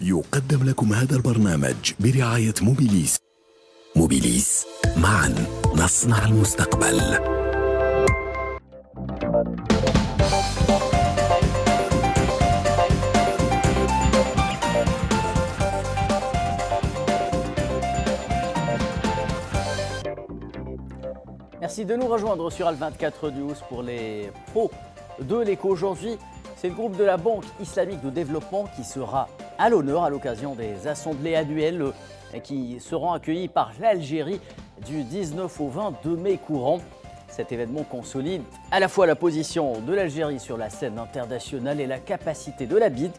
يقدم لكم هذا البرنامج برعاية موبيليس. موبيليس، معا نصنع المستقبل. Merci de nous rejoindre sur Al24 News pour les pros de l'écho. Aujourd'hui, c'est le groupe de la Banque islamique de développement qui sera à l'honneur à l'occasion des assemblées annuelles qui seront accueillies par l'Algérie du 19 au 22 mai courant. Cet événement consolide à la fois la position de l'Algérie sur la scène internationale et la capacité de la BID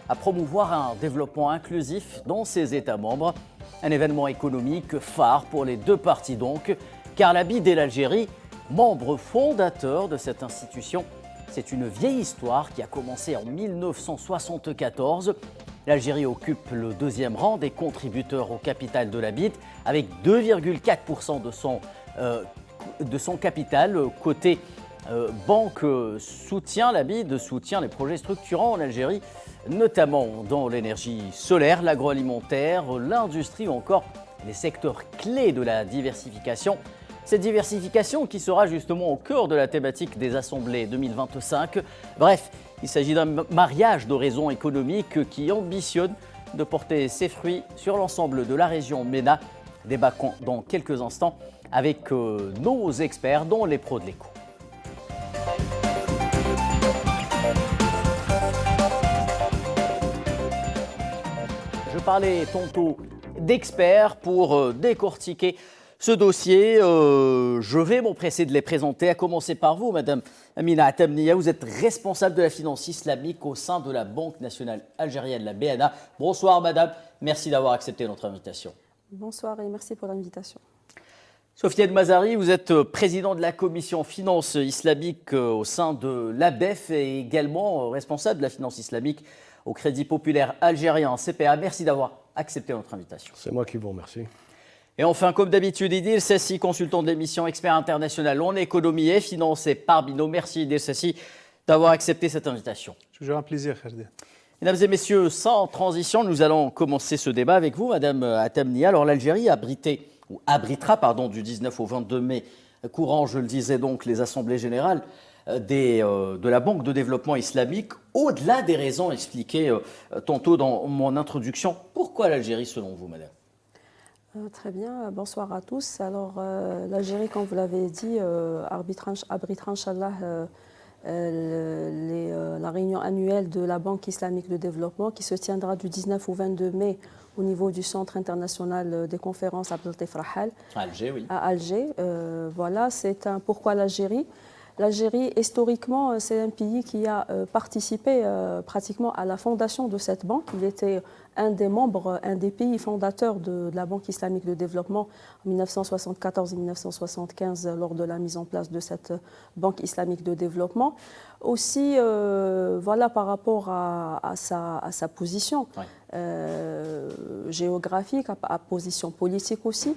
à promouvoir un développement inclusif dans ses États membres. Un événement économique phare pour les deux parties donc, car la BID et l'Algérie, membres fondateurs de cette institution, c'est une vieille histoire qui a commencé en 1974. L'Algérie occupe le deuxième rang des contributeurs au capital de la BID avec 2,4% de son capital. Côté banque soutient la BID, soutient les projets structurants en Algérie, notamment dans l'énergie solaire, l'agroalimentaire, l'industrie ou encore les secteurs clés de la diversification. Cette diversification qui sera justement au cœur de la thématique des assemblées 2025. Bref, il s'agit d'un mariage de raisons économiques qui ambitionne de porter ses fruits sur l'ensemble de la région MENA. Débat dans quelques instants avec nos experts, dont les pros de l'écho. Je parlais tantôt d'experts pour décortiquer ce dossier. Je vais m'empresser de les présenter, à commencer par vous, Madame Amina Atamnia. Vous êtes responsable de la finance islamique au sein de la Banque nationale algérienne, la BNA. Bonsoir, Madame. Merci d'avoir accepté notre invitation. Bonsoir et merci pour l'invitation. Sofiane Mazari, vous êtes président de la commission finance islamique au sein de l'ABEF et également responsable de la finance islamique au Crédit populaire algérien, CPA. Merci d'avoir accepté notre invitation. C'est moi qui vous remercie. Et enfin, comme d'habitude, Idil Sassi, consultant de l'émission Expert International en économie et finance et par binôme. Merci Idil Sassi d'avoir accepté cette invitation. Toujours un plaisir, Khaled. Mesdames et messieurs, sans transition, nous allons commencer ce débat avec vous, Madame Atamnia. Alors l'Algérie abritera du 19 au 22 mai courant, je le disais donc, les assemblées générales de la Banque de développement islamique. Au-delà des raisons expliquées tantôt dans mon introduction, pourquoi l'Algérie selon vous, Madame ? Très bien, bonsoir à tous. Alors l'Algérie, comme vous l'avez dit, abritera Inch'Allah la réunion annuelle de la Banque islamique de développement qui se tiendra du 19 au 22 mai au niveau du Centre international des conférences Abdelatif Rahal à Alger. Oui. À Alger. Voilà, pourquoi l'Algérie ? L'Algérie, historiquement, c'est un pays qui a participé pratiquement à la fondation de cette banque. Il était un des pays fondateurs de la Banque islamique de développement en 1974 et 1975 lors de la mise en place de cette Banque islamique de développement. Aussi, voilà, par rapport à sa position géographique, à position politique aussi,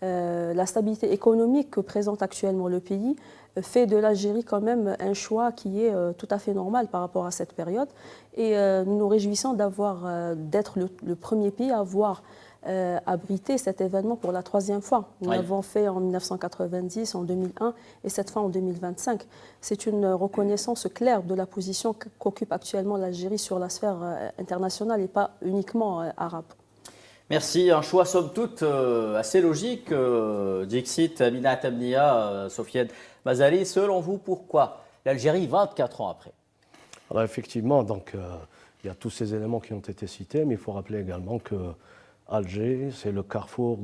la stabilité économique que présente actuellement le pays fait de l'Algérie quand même un choix qui est tout à fait normal par rapport à cette période. Et nous nous réjouissons d'être le premier pays à avoir abrité cet événement pour la troisième fois. Nous l'avons fait en 1990, en 2001 et cette fois en 2025. C'est une reconnaissance claire de la position qu'occupe actuellement l'Algérie sur la sphère internationale et pas uniquement arabe. Merci, un choix somme toute assez logique. Dixit, Amina Atamnia, Sofiane Mazari, selon vous, pourquoi l'Algérie 24 ans après ? Alors effectivement, il y a tous ces éléments qui ont été cités, mais il faut rappeler également que Alger, c'est le carrefour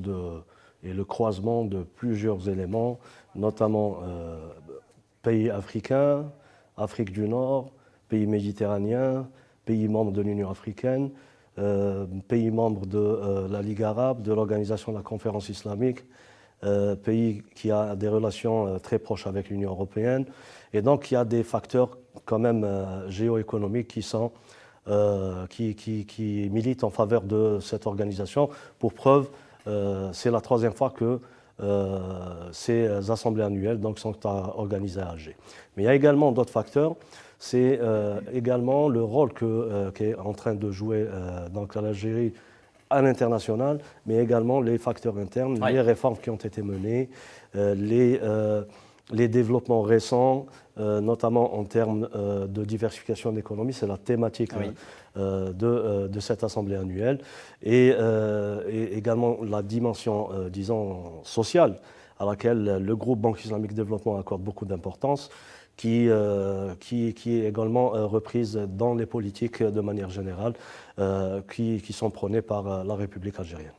et le croisement de plusieurs éléments, notamment pays africains, Afrique du Nord, pays méditerranéens, pays membres de l'Union africaine, pays membres de la Ligue arabe, de l'Organisation de la conférence islamique, pays qui a des relations très proches avec l'Union européenne. Et donc, il y a des facteurs quand même géoéconomiques qui militent en faveur de cette organisation. Pour preuve, c'est la troisième fois que ces assemblées annuelles sont organisées à Alger. Mais il y a également d'autres facteurs. c'est également le rôle qu'est en train de jouer donc l'Algérie à l'international, mais également les facteurs internes, les réformes qui ont été menées, les développements récents, notamment en termes de diversification de l'économie, c'est la thématique de cette assemblée annuelle, et également la dimension, disons, sociale, à laquelle le groupe Banque islamique de développement accorde beaucoup d'importance, qui est également reprise dans les politiques de manière générale, qui sont prônées par la République algérienne.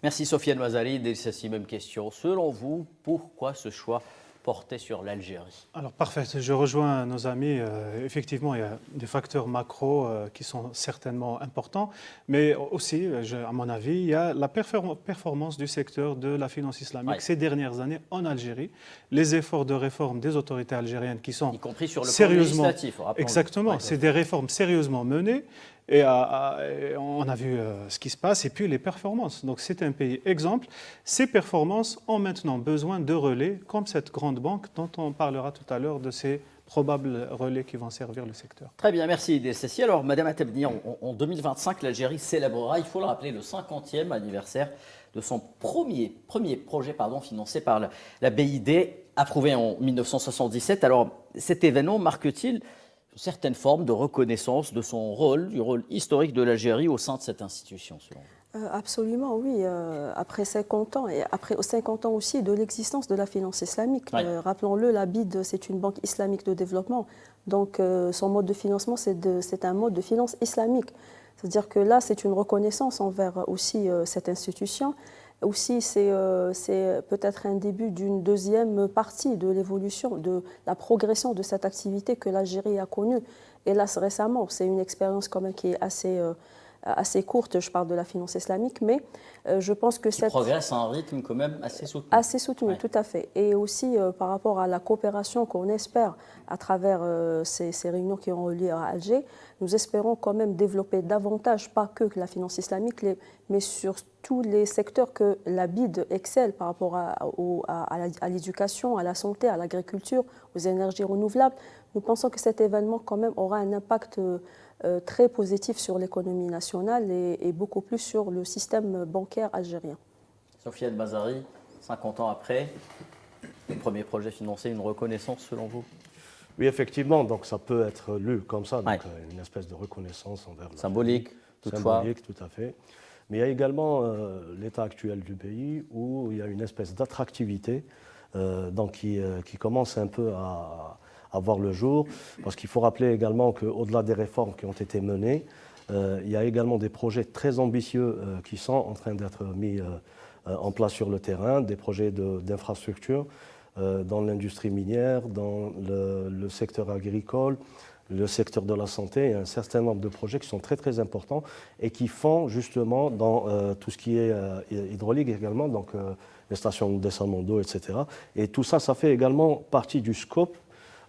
Merci Sofiane Mazali. Dès même question. Selon vous, pourquoi ce choix porté sur l'Algérie? Alors parfait, je rejoins nos amis. Effectivement, il y a des facteurs macro qui sont certainement importants, mais aussi, à mon avis, il y a la performance du secteur de la finance islamique ces dernières années en Algérie, les efforts de réforme des autorités algériennes qui sont y compris sur le sérieusement, plan législatif. Exactement, c'est des réformes sérieusement menées. Et on a vu ce qui se passe et puis les performances. Donc c'est un pays exemple. Ces performances ont maintenant besoin de relais comme cette grande banque dont on parlera tout à l'heure de ces probables relais qui vont servir le secteur. Très bien, merci Idrissa. Alors Madame Atebni, en 2025, l'Algérie célébrera, il faut le rappeler, le 50e anniversaire de son premier projet financé par la BID, approuvé en 1977. Alors cet événement marque-t-il certaines formes de reconnaissance de son rôle, du rôle historique de l'Algérie au sein de cette institution, selon vous? Absolument, oui. Après 50 ans, et après 50 ans aussi de l'existence de la finance islamique. Rappelons-le, la BID, c'est une banque islamique de développement. Donc son mode de financement, c'est un mode de finance islamique. C'est-à-dire que là, c'est une reconnaissance envers aussi cette institution. Aussi, c'est peut-être un début d'une deuxième partie de l'évolution, de la progression de cette activité que l'Algérie a connue, hélas récemment. C'est une expérience quand même qui est assez courte, je parle de la finance islamique, mais je pense que cette progresse à un rythme quand même assez soutenu. Assez soutenu, tout à fait. Et aussi par rapport à la coopération qu'on espère à travers ces réunions qui ont eu lieu à Alger, nous espérons quand même développer davantage, pas que la finance islamique, mais sur tous les secteurs que la BID excelle par rapport à l'éducation, à la santé, à l'agriculture, aux énergies renouvelables. Nous pensons que cet événement quand même aura un impact très positif sur l'économie nationale et beaucoup plus sur le système bancaire algérien. Sofiane Mazari, 50 ans après, le premier projet financé, une reconnaissance selon vous? Oui, effectivement, donc ça peut être lu comme ça, donc une espèce de reconnaissance envers la symbolique, toutefois. Symbolique, tout à fait. Mais il y a également l'état actuel du pays où il y a une espèce d'attractivité qui commence un peu à voir le jour, parce qu'il faut rappeler également qu'au-delà des réformes qui ont été menées, il y a également des projets très ambitieux qui sont en train d'être mis en place sur le terrain, des projets d'infrastructure dans l'industrie minière, dans le secteur agricole, le secteur de la santé. Il y a un certain nombre de projets qui sont très très importants et qui font justement dans tout ce qui est hydraulique également, donc les stations de dessalement d'eau, etc. Et tout ça, ça fait également partie du scope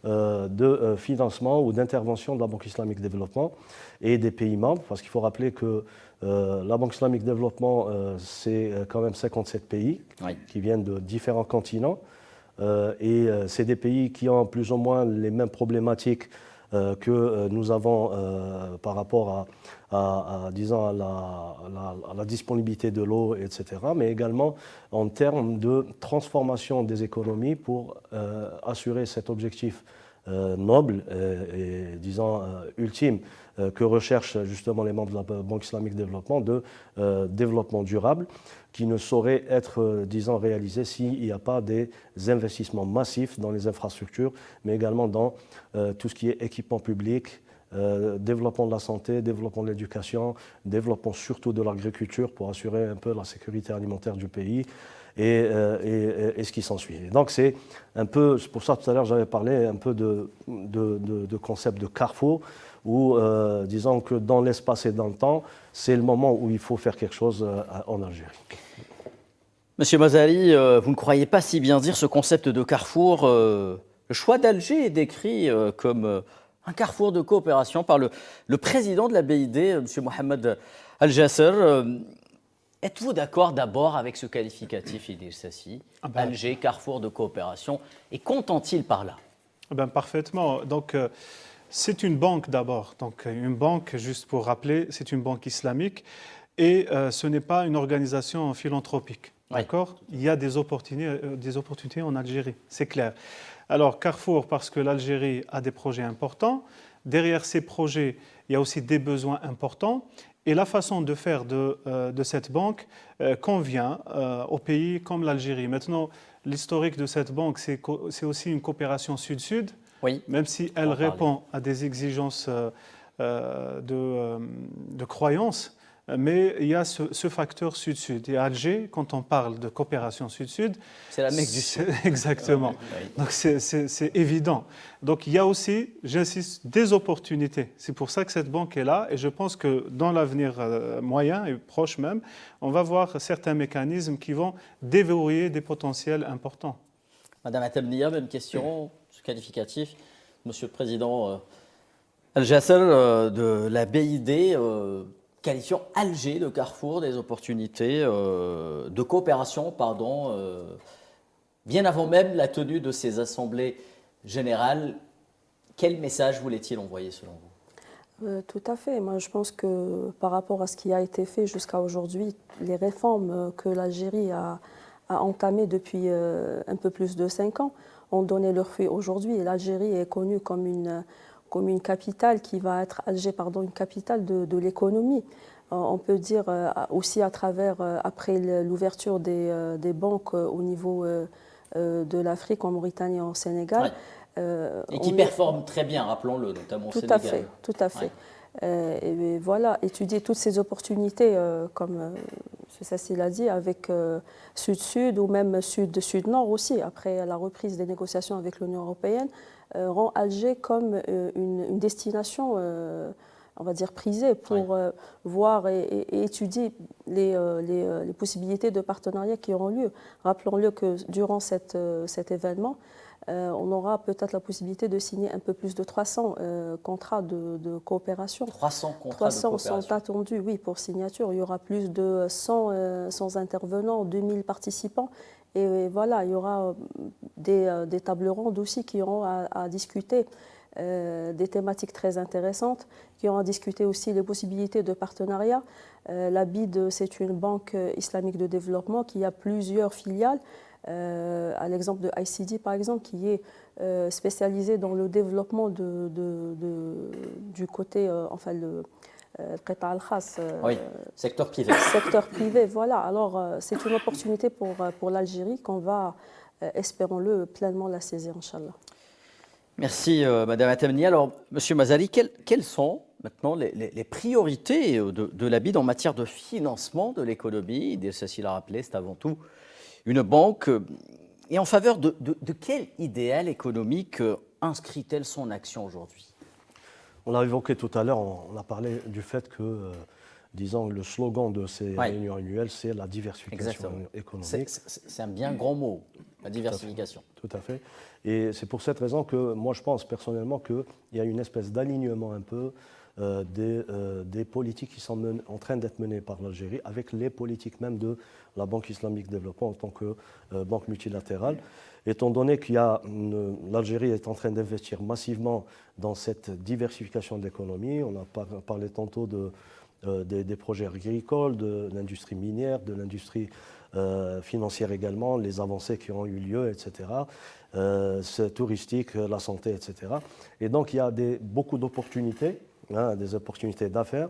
de financement ou d'intervention de la Banque islamique de développement et des pays membres, parce qu'il faut rappeler que la Banque islamique de développement, c'est quand même 57 pays qui viennent de différents continents, et c'est des pays qui ont plus ou moins les mêmes problématiques que nous avons par rapport à la disponibilité de l'eau, etc., mais également en termes de transformation des économies pour assurer cet objectif noble et disons ultime que recherchent justement les membres de la Banque islamique de développement, de développement durable, qui ne saurait être, disons, réalisé s'il n'y a pas des investissements massifs dans les infrastructures, mais également dans tout ce qui est équipement public, développement de la santé, développement de l'éducation, développement surtout de l'agriculture pour assurer un peu la sécurité alimentaire du pays et ce qui s'ensuit. Donc c'est un peu, c'est pour ça tout à l'heure j'avais parlé un peu de concept de carrefour, où disons que dans l'espace et dans le temps, c'est le moment où il faut faire quelque chose en Algérie. Monsieur Mazali, vous ne croyez pas si bien dire ce concept de carrefour. Le choix d'Alger est décrit comme un carrefour de coopération par le président de la BID, M. Mohamed Al-Jasser. Êtes-vous d'accord d'abord avec ce qualificatif, Idrissa Sy? Alger, carrefour de coopération, et qu'entend-il par là? Parfaitement. Donc, C'est une banque d'abord. Donc, une banque, juste pour rappeler, c'est une banque islamique et ce n'est pas une organisation philanthropique. Oui. D'accord ? Il y a des opportunités en Algérie, c'est clair. Alors, Carrefour, parce que l'Algérie a des projets importants. Derrière ces projets, il y a aussi des besoins importants. Et la façon de faire de cette banque convient aux pays comme l'Algérie. Maintenant, l'historique de cette banque, c'est aussi une coopération sud-sud, Oui. même si elle répond à des exigences de croyances. Mais il y a ce facteur sud-sud. Et Alger, quand on parle de coopération sud-sud, C'est la Mecque du Sud. Exactement. Oui. Donc c'est évident. Donc il y a aussi, j'insiste, des opportunités. C'est pour ça que cette banque est là. Et je pense que dans l'avenir moyen et proche même, on va voir certains mécanismes qui vont déverrouiller des potentiels importants. Madame Atemnia, même question, qualificatif. Monsieur le Président Al-Jassel de la BID, qualifiant Alger de carrefour des opportunités de coopération, bien avant même la tenue de ces assemblées générales. Quel message voulait-il envoyer selon vous ? Tout à fait. Moi, je pense que par rapport à ce qui a été fait jusqu'à aujourd'hui, les réformes que l'Algérie a entamées depuis un peu plus de 5 ans ont donné leurs fruits aujourd'hui. Et l'Algérie est connue comme une capitale qui va être, Alger, pardon, une capitale de l'économie. On peut dire aussi à travers, après l'ouverture des banques au niveau de l'Afrique, en Mauritanie et au Sénégal. Et qui performe très bien, rappelons-le, notamment au Sénégal. Tout à fait. Et voilà, étudier toutes ces opportunités, comme M. Sassil a dit, avec Sud-Sud ou même Sud-Sud-Nord aussi, après la reprise des négociations avec l'Union européenne, rend Alger comme une destination, on va dire, prisée pour voir et étudier les possibilités de partenariat qui auront lieu. Rappelons-le que durant cet événement, on aura peut-être la possibilité de signer un peu plus de 300 contrats de coopération. 300 contrats de coopération. Sont attendus, oui, pour signature. Il y aura plus de 100 intervenants, 2000 participants. Et voilà, il y aura des tables rondes aussi qui auront à discuter des thématiques très intéressantes, qui auront à discuter aussi les possibilités de partenariat. La BID, c'est une banque islamique de développement qui a plusieurs filiales. À l'exemple de ICD, par exemple, qui est spécialisé dans le développement du côté, enfin, le Qita al-Khas. Oui, secteur privé. Secteur privé, voilà. Alors, c'est une opportunité pour l'Algérie qu'on va, espérons-le, pleinement la saisir, Inch'Allah. Merci, Madame Atemni. Alors, Monsieur Mazali, quelles sont maintenant les priorités de la BID en matière de financement de l'économie ? Ceci l'a rappelé, c'est avant tout une banque. Et en faveur de quel idéal économique inscrit-elle son action aujourd'hui ? On l'a évoqué tout à l'heure, on a parlé du fait que, disons, le slogan de ces réunions annuelles, c'est la diversification économique. C'est un bien grand mot, la diversification. Tout à fait. Et c'est pour cette raison que moi, je pense personnellement qu'il y a une espèce d'alignement un peu des politiques qui sont en train d'être menées par l'Algérie avec les politiques même de la Banque islamique de développement en tant que banque multilatérale. Étant donné que l'Algérie est en train d'investir massivement dans cette diversification d'économie, on a parlé tantôt des projets agricoles, de l'industrie minière, de l'industrie financière également, les avancées qui ont eu lieu, etc., touristique, la santé, etc. Et donc il y a beaucoup d'opportunités, des opportunités d'affaires,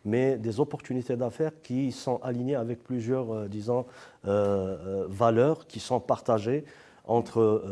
mais des opportunités d'affaires qui sont alignées avec plusieurs, valeurs qui sont partagées entre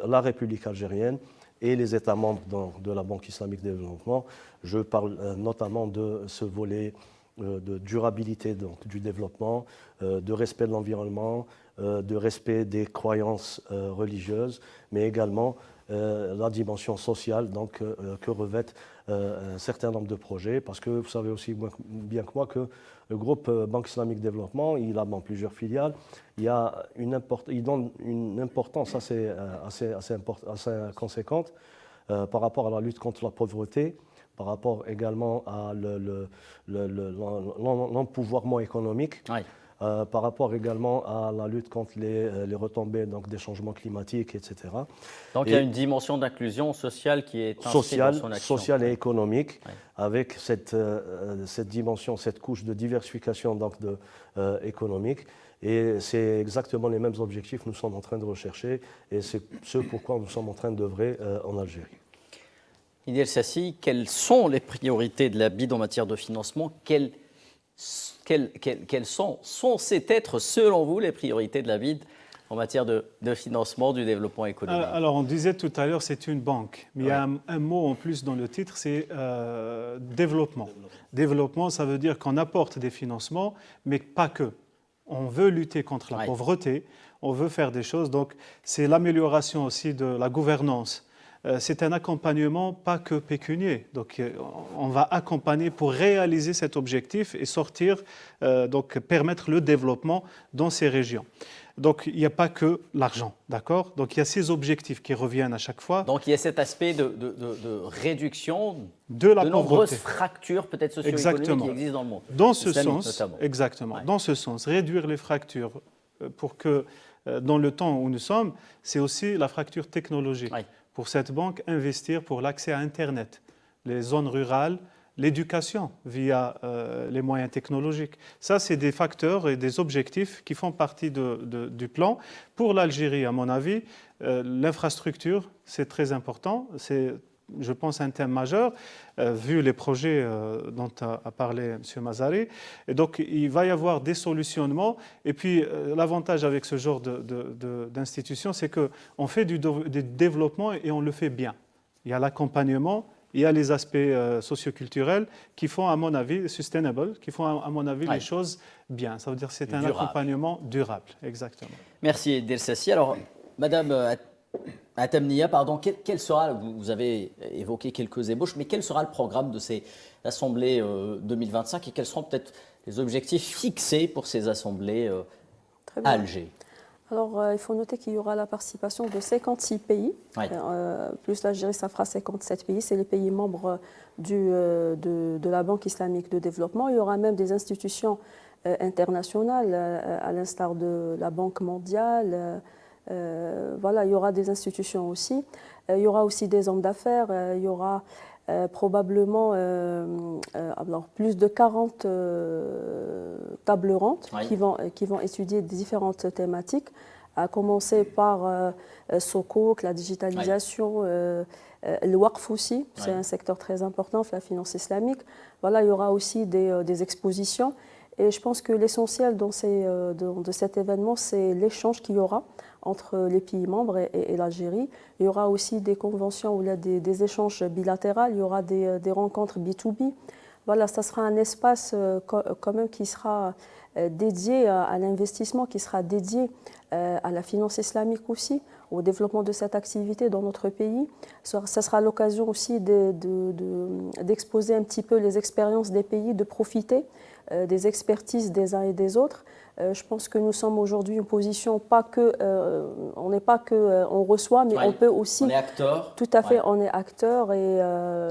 la République algérienne et les États membres de la Banque islamique de développement. Je parle notamment de ce volet de durabilité du développement, de respect de l'environnement, de respect des croyances religieuses, mais également la dimension sociale que revêtent un certain nombre de projets, parce que vous savez aussi bien que moi que le groupe Banque islamique développement, il a plusieurs filiales, il donne une importance assez conséquente par rapport à la lutte contre la pauvreté, par rapport également à l'empouvoirment économique. Oui. par rapport également à la lutte contre les retombées donc, des changements climatiques, etc. Donc il y a une dimension d'inclusion sociale qui est inscrite dans son action. Sociale et économique, Ouais. avec cette dimension, cette couche de diversification donc, économique. Et c'est exactement les mêmes objectifs que nous sommes en train de rechercher et c'est ce pourquoi nous sommes en train d'œuvrer en Algérie. Idi El Sassi, quelles sont les priorités de la BID en matière de financement? Quelles sont censées être, selon vous, les priorités de la BID en matière de financement du développement économique? Alors, on disait tout à l'heure, c'est une banque. Mais il y a un mot en plus dans le titre, c'est développement. Développement, ça veut dire qu'on apporte des financements, mais pas que. On veut lutter contre la pauvreté, on veut faire des choses. Donc, c'est l'amélioration aussi de la gouvernance. C'est un accompagnement pas que pécunier. Donc, on va accompagner pour réaliser cet objectif et sortir, donc permettre le développement dans ces régions. Donc, il n'y a pas que l'argent, d'accord? Donc, il y a ces objectifs qui reviennent à chaque fois. Donc, il y a cet aspect de réduction de la nombreuses pauvreté. fractures, peut-être socio-économiques qui existent dans le monde. Dans ce Islamique, sens, notamment. exactement. Ouais. Dans ce sens, réduire les fractures pour que, dans le temps où nous sommes, c'est aussi la fracture technologique. Ouais. Pour cette banque, investir pour l'accès à Internet, les zones rurales, l'éducation via les moyens technologiques. Ça, c'est des facteurs et des objectifs qui font partie du plan. Pour l'Algérie, à mon avis, l'infrastructure, c'est très important. C'est, je pense, un thème majeur, vu les projets dont a parlé M. Mazari. Et donc, il va y avoir des solutionnements. Et puis, l'avantage avec ce genre d'institution, c'est qu'on fait du développement et on le fait bien. Il y a l'accompagnement, il y a les aspects socioculturels qui font, à mon avis, sustainable, qui font, à mon avis, les choses bien. Ça veut dire que c'est un accompagnement durable, exactement. Merci, Idi El Sassi. Alors, Madame Atamnia, pardon, quel sera, vous avez évoqué quelques ébauches, mais quel sera le programme de ces assemblées 2025 et quels seront peut-être les objectifs fixés pour ces assemblées à Alger? Alors, il faut noter qu'il y aura la participation de 56 pays, plus l'Algérie, ça fera 57 pays. C'est les pays membres de la Banque islamique de développement. Il y aura même des institutions internationales, à l'instar de la Banque mondiale. Voilà, il y aura des institutions aussi. Il y aura aussi des hommes d'affaires. Il y aura probablement alors, plus de 40 tables rondes qui vont étudier différentes thématiques, à commencer par Sokok, la digitalisation, le Waqf aussi, c'est un secteur très important, la finance islamique. Voilà, il y aura aussi des expositions. Et je pense que l'essentiel de cet événement, c'est l'échange qu'il y aura entre les pays membres et l'Algérie. Il y aura aussi des conventions où il y a des échanges bilatéraux, il y aura des rencontres B2B. Voilà, ça sera un espace quand même qui sera dédié à l'investissement, qui sera dédié à la finance islamique aussi, au développement de cette activité dans notre pays. Ça sera l'occasion aussi d'exposer un petit peu les expériences des pays, de profiter des expertises des uns et des autres. Je pense que nous sommes aujourd'hui une position, on n'est pas que on reçoit, mais on peut aussi... On est acteur. Tout à fait, on est acteur. Et,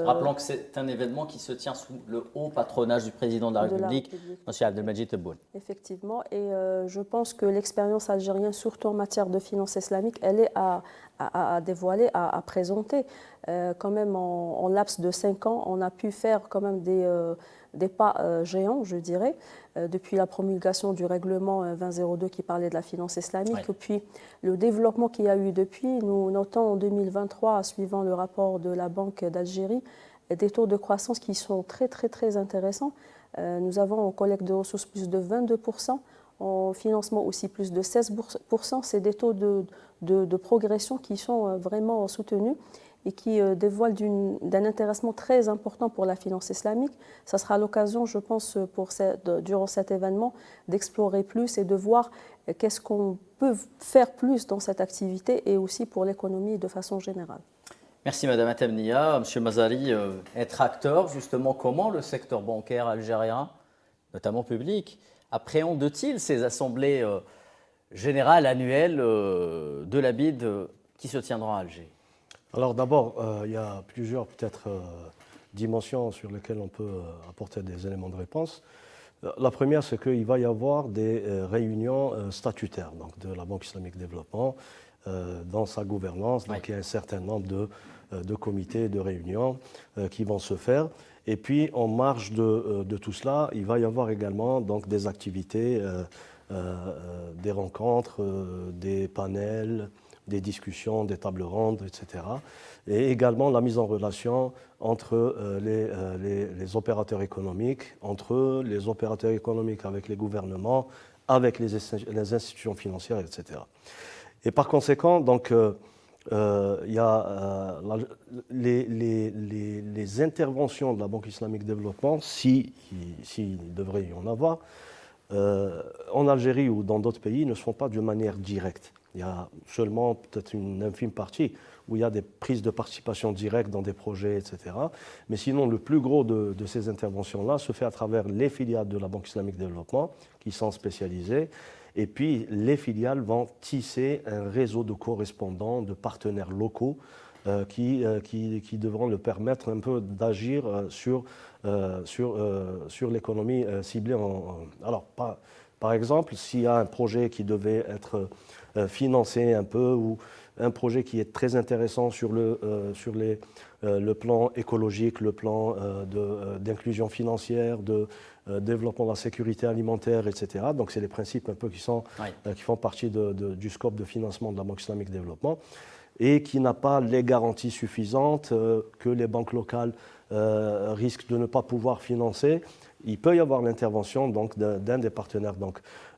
rappelons que c'est un événement qui se tient sous le haut patronage du président de la République, M. Abdelmadjid Tebboune. Effectivement, et je pense que l'expérience algérienne, surtout en matière de finance islamique, elle est à dévoiler, à présenter. Quand même, en laps de 5 ans, on a pu faire quand même des pas géants, je dirais, depuis la promulgation du règlement 2002 qui parlait de la finance islamique, et puis le développement qu'il y a eu depuis. Nous notons en 2023, suivant le rapport de la Banque d'Algérie, des taux de croissance qui sont très, très, très intéressants. Nous avons en collecte de ressources plus de 22%, en financement aussi plus de 16%. C'est des taux de progression qui sont vraiment soutenus et qui dévoilent d'un intéressement très important pour la finance islamique. Ça sera l'occasion, je pense, durant cet événement, d'explorer plus et de voir qu'est-ce qu'on peut faire plus dans cette activité et aussi pour l'économie de façon générale. Merci Madame Atamnia. Monsieur Mazari, être acteur, justement, comment le secteur bancaire algérien, notamment public, appréhende-t-il ces assemblées générales annuelles de la BID qui se tiendront à Alger? Alors d'abord, il y a plusieurs peut-être dimensions sur lesquelles on peut apporter des éléments de réponse. La première, c'est qu'il va y avoir des réunions statutaires donc de la Banque islamique de développement dans sa gouvernance. Donc il y a un certain nombre de comités, de réunions qui vont se faire. Et puis, en marge de tout cela, il va y avoir également donc, des activités, des rencontres, des panels, des discussions, des tables rondes, etc. Et également la mise en relation entre les opérateurs économiques, entre les opérateurs économiques avec les gouvernements, avec les institutions financières, etc. Et par conséquent, donc, il y a les interventions de la Banque islamique de développement, s'il devrait y en avoir, en Algérie ou dans d'autres pays, ne se font pas de manière directe. Il y a seulement peut-être une infime partie où il y a des prises de participation directes dans des projets, etc. Mais sinon, le plus gros de ces interventions-là se fait à travers les filiales de la Banque islamique de développement qui sont spécialisées. Et puis, les filiales vont tisser un réseau de correspondants, de partenaires locaux qui devront le permettre un peu d'agir sur l'économie ciblée. Alors, par exemple, s'il y a un projet qui devait être financé un peu ou un projet qui est très intéressant sur le plan écologique, le plan d'inclusion financière, de développement de la sécurité alimentaire, etc. Donc, c'est les principes un peu qui font partie du scope de financement de la Banque islamique de développement et qui n'a pas les garanties suffisantes que les banques locales risquent de ne pas pouvoir financer. Il peut y avoir l'intervention d'un des partenaires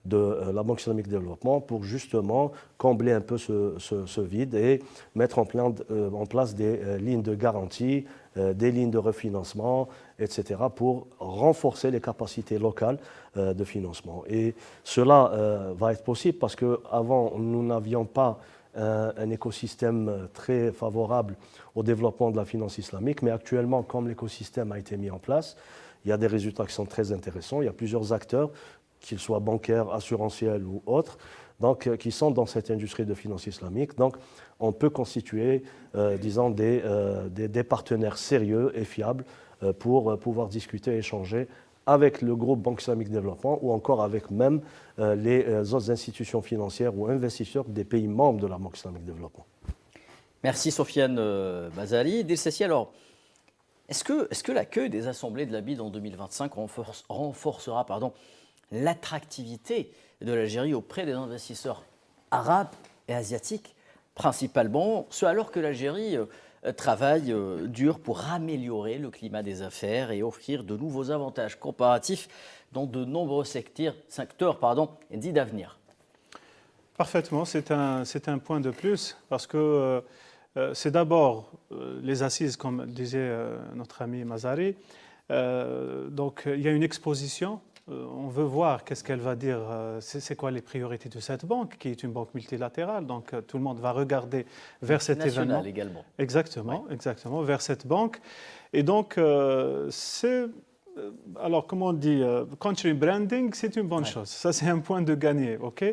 de la Banque islamique de développement pour justement combler un peu ce vide et mettre en place des lignes de garantie, des lignes de refinancement, etc. pour renforcer les capacités locales de financement. Et cela va être possible parce qu'avant, nous n'avions pas un écosystème très favorable au développement de la finance islamique, mais actuellement, comme l'écosystème a été mis en place, il y a des résultats qui sont très intéressants. Il y a plusieurs acteurs, qu'ils soient bancaires, assurantiels ou autres, donc, qui sont dans cette industrie de finance islamique. Donc, on peut constituer, disons, des partenaires sérieux et fiables pour pouvoir discuter et échanger avec le groupe Banque islamique de développement ou encore avec même les autres institutions financières ou investisseurs des pays membres de la Banque islamique de développement. Merci Sofiane Mazali. Delsessi, alors, est-ce que l'accueil des assemblées de la BID en 2025 renforcera l'attractivité de l'Algérie auprès des investisseurs arabes et asiatiques, principalement, ce alors que l'Algérie travaille dur pour améliorer le climat des affaires et offrir de nouveaux avantages comparatifs dans de nombreux secteurs dits d'avenir? Parfaitement, c'est un point de plus parce que c'est d'abord les assises, comme disait notre ami Mazari. Donc il y a une exposition. On veut voir qu'est-ce qu'elle va dire, c'est quoi les priorités de cette banque, qui est une banque multilatérale. Donc tout le monde va regarder vers cet événement. Également. Exactement, ouais. Exactement, vers cette banque. Et donc alors comment on dit, country branding, c'est une bonne chose. Ça, c'est un point de gagner, ok.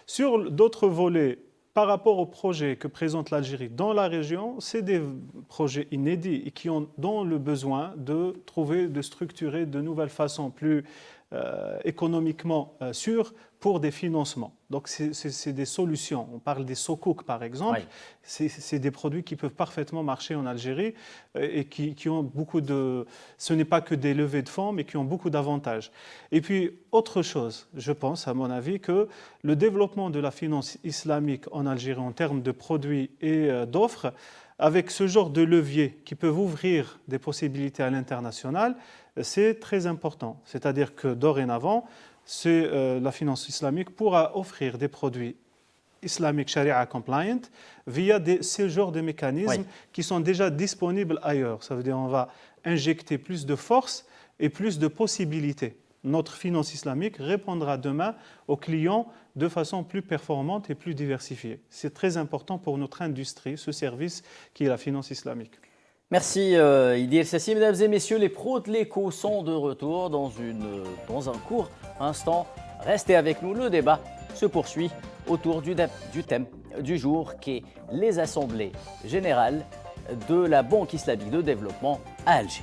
Sur d'autres volets, par rapport aux projets que présente l'Algérie dans la région, c'est des projets inédits et qui ont le besoin de trouver, de structurer de nouvelles façons plus économiquement sûres pour des financements. Donc c'est des solutions. On parle des soukouk par exemple. Oui. C'est des produits qui peuvent parfaitement marcher en Algérie et qui ont beaucoup de... Ce n'est pas que des levées de fonds, mais qui ont beaucoup d'avantages. Et puis autre chose, je pense à mon avis que le développement de la finance islamique en Algérie en termes de produits et d'offres, avec ce genre de levier qui peuvent ouvrir des possibilités à l'international, c'est très important. C'est-à-dire que dorénavant, la finance islamique pourra offrir des produits islamiques sharia compliant via ce genre de mécanismes qui sont déjà disponibles ailleurs. Ça veut dire qu'on va injecter plus de force et plus de possibilités. Notre finance islamique répondra demain aux clients de façon plus performante et plus diversifiée. C'est très important pour notre industrie, ce service qui est la finance islamique. Merci Idi Elsessi. Mesdames et messieurs, les pros de l'éco sont de retour dans un court instant. Restez avec nous, le débat se poursuit autour du thème du jour qui est les assemblées générales de la Banque islamique de développement à Alger.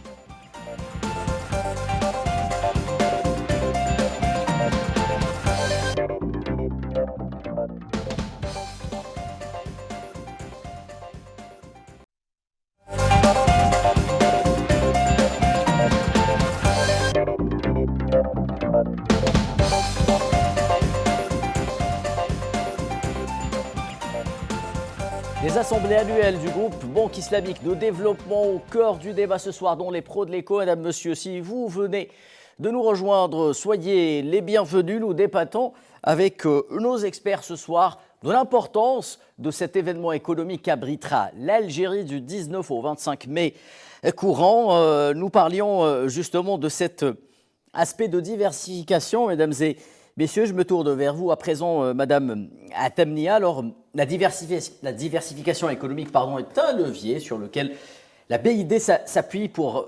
Les assemblées annuelles du groupe Banque islamique de développement au cœur du débat ce soir, dont les pros de l'éco. Mesdames, Messieurs, si vous venez de nous rejoindre, soyez les bienvenus. Nous débattons avec nos experts ce soir de l'importance de cet événement économique qu'abritera l'Algérie du 19 au 25 mai courant. Nous parlions justement de cet aspect de diversification, mesdames et messieurs. Je me tourne vers vous à présent, Madame Atamnia. Alors, la diversification économique est un levier sur lequel la BID s'appuie pour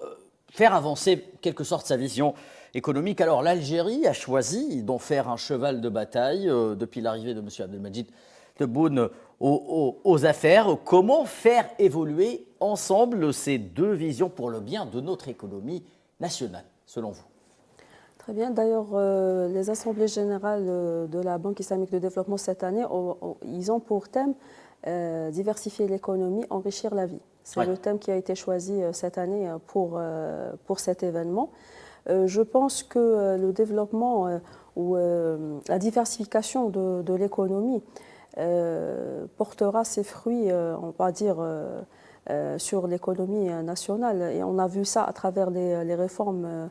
faire avancer, en quelque sorte, sa vision économique. Alors, l'Algérie a choisi d'en faire un cheval de bataille depuis l'arrivée de M. Abdelmadjid Tebboune aux affaires. Comment faire évoluer ensemble ces deux visions pour le bien de notre économie nationale, selon vous? Très bien. D'ailleurs, les assemblées générales de la Banque islamique de développement cette année, ils ont pour thème diversifier l'économie, enrichir la vie. C'est le thème qui a été choisi cette année pour cet événement. Je pense que le développement ou la diversification de l'économie portera ses fruits, on va dire, sur l'économie nationale. Et on a vu ça à travers les réformes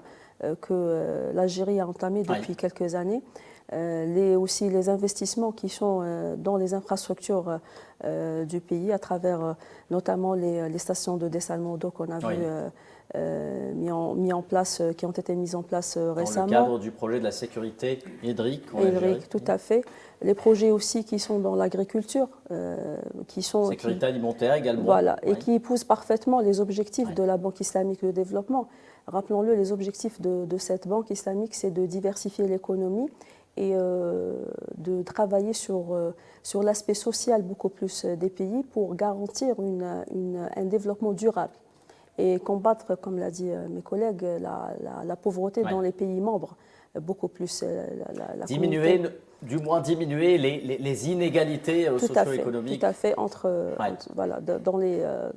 que l'Algérie a entamé depuis quelques années. Aussi les investissements qui sont dans les infrastructures du pays à travers notamment les stations de dessalement d'eau qu'on a vu mis en place, qui ont été mises en place récemment. Dans le cadre du projet de la sécurité hydrique. Hydrique, tout à fait. Les projets aussi qui sont dans l'agriculture, sécurité alimentaire également. Voilà, et qui épousent parfaitement les objectifs de la Banque islamique de développement. Rappelons-le, les objectifs de cette banque islamique, c'est de diversifier l'économie et de travailler sur l'aspect social beaucoup plus des pays pour garantir un développement durable et combattre, comme l'a dit mes collègues, la pauvreté dans les pays membres, beaucoup plus la diminuer les inégalités socio-économiques. Tout à fait,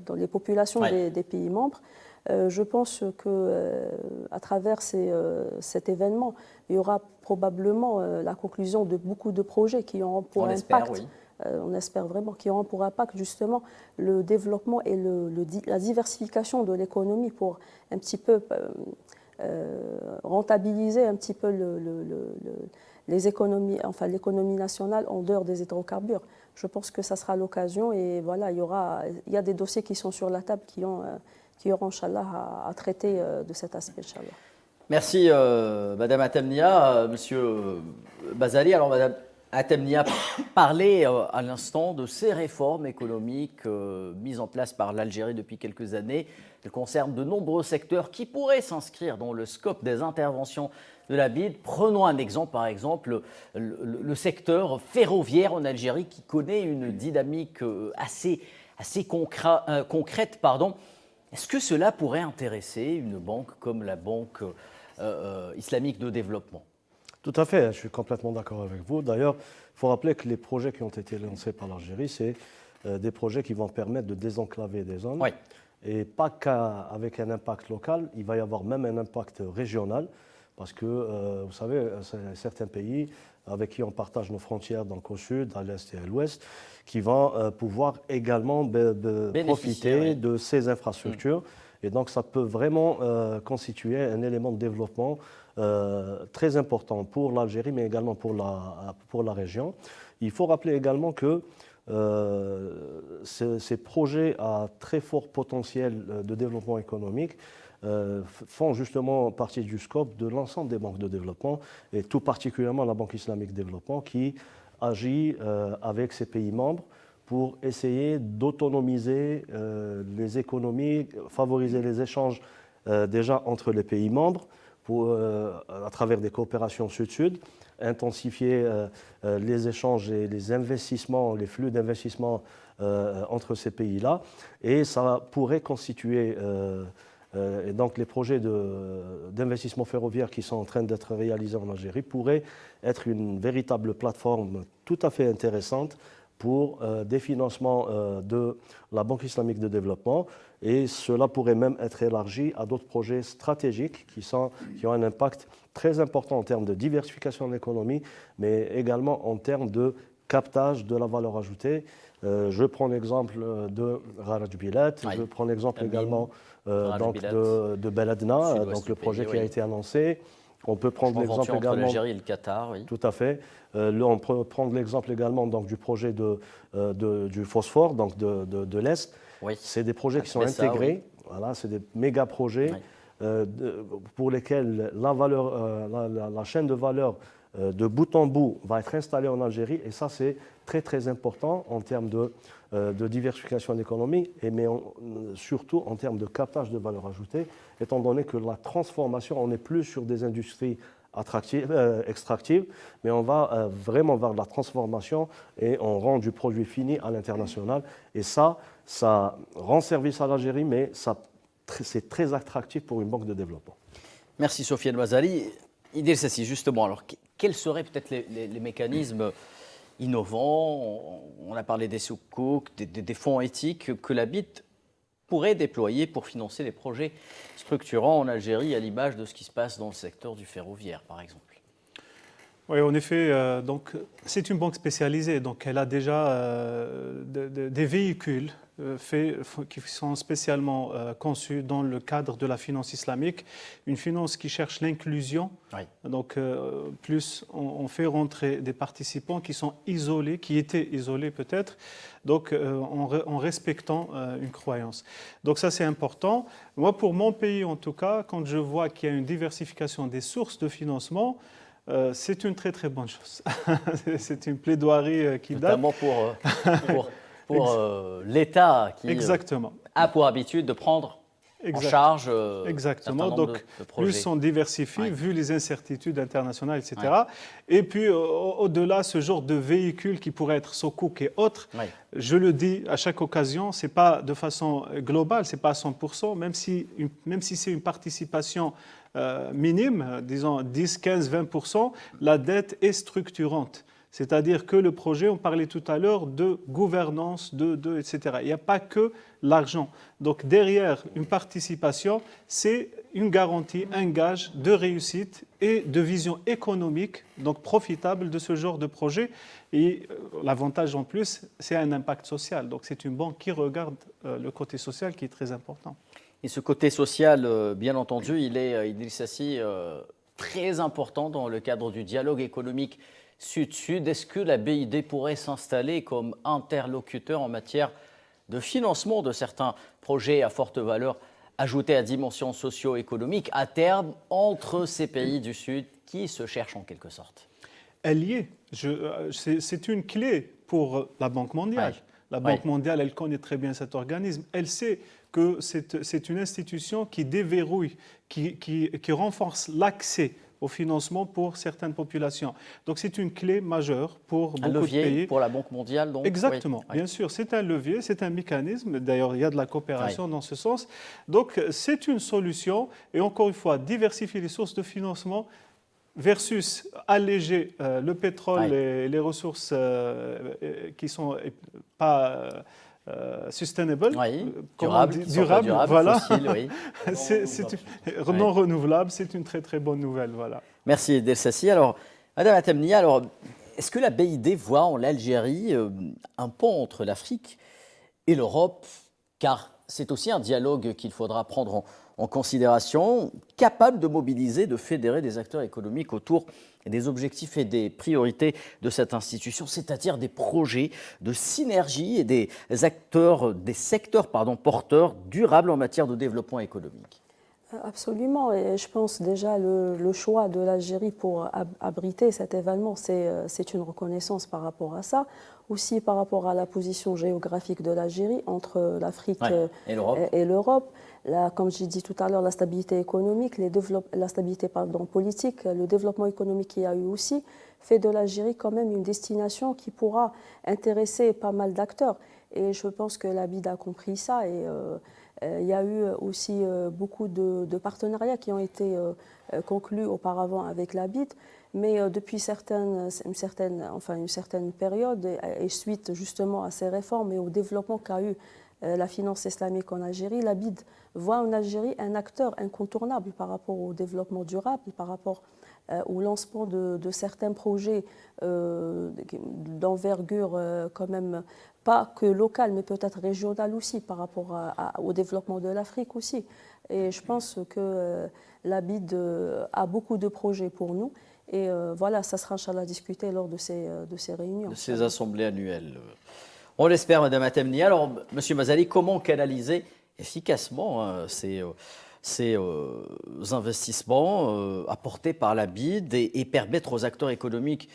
dans les populations des pays membres. Je pense qu'à travers cet événement, il y aura probablement la conclusion de beaucoup de projets qui auront pour impact, on espère vraiment, qui auront pour impact justement le développement et la diversification de l'économie pour un petit peu rentabiliser un petit peu les économies, enfin l'économie nationale en dehors des hydrocarbures. Je pense que ça sera l'occasion et voilà, il y a des dossiers qui sont sur la table qui auront, Inch'Allah, à traiter de cet aspect, Inch'Allah. Merci, Madame Atamnia. Monsieur Bazali, alors Madame Atamnia parlait à l'instant de ces réformes économiques mises en place par l'Algérie depuis quelques années. Elles concernent de nombreux secteurs qui pourraient s'inscrire dans le scope des interventions de la BID. Prenons un exemple, par exemple, le secteur ferroviaire en Algérie qui connaît une dynamique assez concrète. Est-ce que cela pourrait intéresser une banque comme la Banque islamique de développement? Tout à fait, je suis complètement d'accord avec vous. D'ailleurs, il faut rappeler que les projets qui ont été lancés par l'Algérie, c'est des projets qui vont permettre de désenclaver des zones. Oui. Et pas qu'avec un impact local, il va y avoir même un impact régional. Parce que, vous savez, certains pays avec qui on partage nos frontières, donc au sud, à l'est et à l'ouest, qui vont pouvoir également profiter de ces infrastructures. Et donc, ça peut vraiment constituer un élément de développement très important pour l'Algérie, mais également pour la région. Il faut rappeler également que ces projets à très fort potentiel de développement économique font justement partie du scope de l'ensemble des banques de développement, et tout particulièrement la Banque islamique de développement qui agit avec ses pays membres pour essayer d'autonomiser les économies, favoriser les échanges déjà entre les pays membres à travers des coopérations sud-sud, intensifier les échanges et les investissements, les flux d'investissement entre ces pays-là. Et ça pourrait constituer, et donc les projets d'investissement ferroviaire qui sont en train d'être réalisés en Algérie pourraient être une véritable plateforme tout à fait intéressante pour des financements de la Banque islamique de développement, et cela pourrait même être élargi à d'autres projets stratégiques qui ont un impact très important en termes de diversification de l'économie, mais également en termes de captage de la valeur ajoutée. Je prends l'exemple de Gharaj Bilat, je prends l'exemple également donc de Beladna, donc le projet qui a été annoncé. On peut prendre l'exemple également entre l'Algérie et le Qatar, oui. Tout à fait. On peut prendre l'exemple également donc, du projet du phosphore, donc de l'Est. Oui. C'est des projets qui sont intégrés. Oui. Voilà, c'est des méga projets pour lesquels la chaîne de valeur de bout en bout va être installée en Algérie. Et ça, c'est très, très important en termes de diversification de l'économie, mais surtout en termes de captage de valeur ajoutée, étant donné que la transformation, on n'est plus sur des industries extractives, mais on va vraiment vers la transformation et on rend du produit fini à l'international. Et ça rend service à l'Algérie, mais c'est très attractif pour une banque de développement. Merci Sofiane Ouazzali. Idriss Essassi, justement, alors quels seraient peut-être les mécanismes innovants? On a parlé des soukouk, des fonds éthiques que la BIT pourrait déployer pour financer les projets structurants en Algérie, à l'image de ce qui se passe dans le secteur du ferroviaire, par exemple. Oui, en effet, donc, c'est une banque spécialisée, donc elle a déjà des véhicules qui sont spécialement conçus dans le cadre de la finance islamique, une finance qui cherche l'inclusion. Oui. Donc, plus on fait rentrer des participants qui sont isolés, qui étaient isolés peut-être, donc en respectant une croyance. Donc ça, c'est important. Moi, pour mon pays, en tout cas, quand je vois qu'il y a une diversification des sources de financement, c'est une très très bonne chose. C'est une plaidoirie qui date. Notamment pour l'État qui a pour habitude de prendre en charge exactement. Donc, de projets. Plus on diversifie, vu les incertitudes internationales, etc. Et puis, au-delà, ce genre de véhicule qui pourrait être Soukouk et autres, je le dis à chaque occasion, ce n'est pas de façon globale, ce n'est pas à 100%, même si c'est une participation minime, disons 10, 15, 20%, la dette est structurante. C'est-à-dire que le projet, on parlait tout à l'heure de gouvernance, etc. Il n'y a pas que l'argent. Donc derrière une participation, c'est une garantie, un gage de réussite et de vision économique, donc profitable de ce genre de projet. Et l'avantage en plus, c'est un impact social. Donc c'est une banque qui regarde le côté social qui est très important. Et ce côté social, bien entendu, il est, Idriss Essassi, très important dans le cadre du dialogue économique Sud-Sud. Est-ce que la BID pourrait s'installer comme interlocuteur en matière de financement de certains projets à forte valeur ajoutée à dimension socio-économique à terme entre ces pays du Sud qui se cherchent en quelque sorte? Elle y est. C'est une clé pour la Banque mondiale. Oui. La Banque mondiale, elle connaît très bien cet organisme. Elle sait que c'est une institution qui déverrouille, qui renforce l'accès au financement pour certaines populations. Donc c'est une clé majeure pour beaucoup de pays. Un levier pour la Banque mondiale, donc. Exactement, bien sûr. C'est un levier, c'est un mécanisme. D'ailleurs, il y a de la coopération dans ce sens. Donc c'est une solution. Et encore une fois, diversifier les sources de financement versus alléger le pétrole et les ressources qui ne sont pas sustainable, durable, voilà. Fossile, non renouvelable, c'est une très très bonne nouvelle. Voilà. Merci Idriss Essassi. Alors, Madame Atamnia, est-ce que la BID voit en l'Algérie un pont entre l'Afrique et l'Europe? Car c'est aussi un dialogue qu'il faudra prendre en considération, capable de mobiliser, de fédérer des acteurs économiques autour des objectifs et des priorités de cette institution, c'est-à-dire des projets de synergie et des secteurs porteurs durables en matière de développement économique. Absolument, et je pense déjà le choix de l'Algérie pour abriter cet événement, c'est une reconnaissance par rapport à ça, aussi par rapport à la position géographique de l'Algérie entre l'Afrique et l'Europe. Là, comme j'ai dit tout à l'heure, la stabilité économique, la stabilité politique, le développement économique qu'il y a eu aussi, fait de l'Algérie quand même une destination qui pourra intéresser pas mal d'acteurs. Et je pense que la BID a compris ça. Et il y a eu aussi beaucoup de partenariats qui ont été conclus auparavant avec la BID. Mais depuis une certaine période, et suite justement à ces réformes et au développement qu'a eu la finance islamique en Algérie, la BID voit en Algérie un acteur incontournable par rapport au développement durable, par rapport au lancement de certains projets d'envergure quand même, pas que locale, mais peut-être régionale aussi, par rapport au développement de l'Afrique aussi. Et je pense que la BID a beaucoup de projets pour nous. Et voilà, ça sera inchallah discuté lors de ces réunions. De ces assemblées annuelles. On l'espère, Madame Atemni. Alors, Monsieur Mazali, comment canaliser efficacement ces investissements apportés par la BID et permettre aux acteurs économiques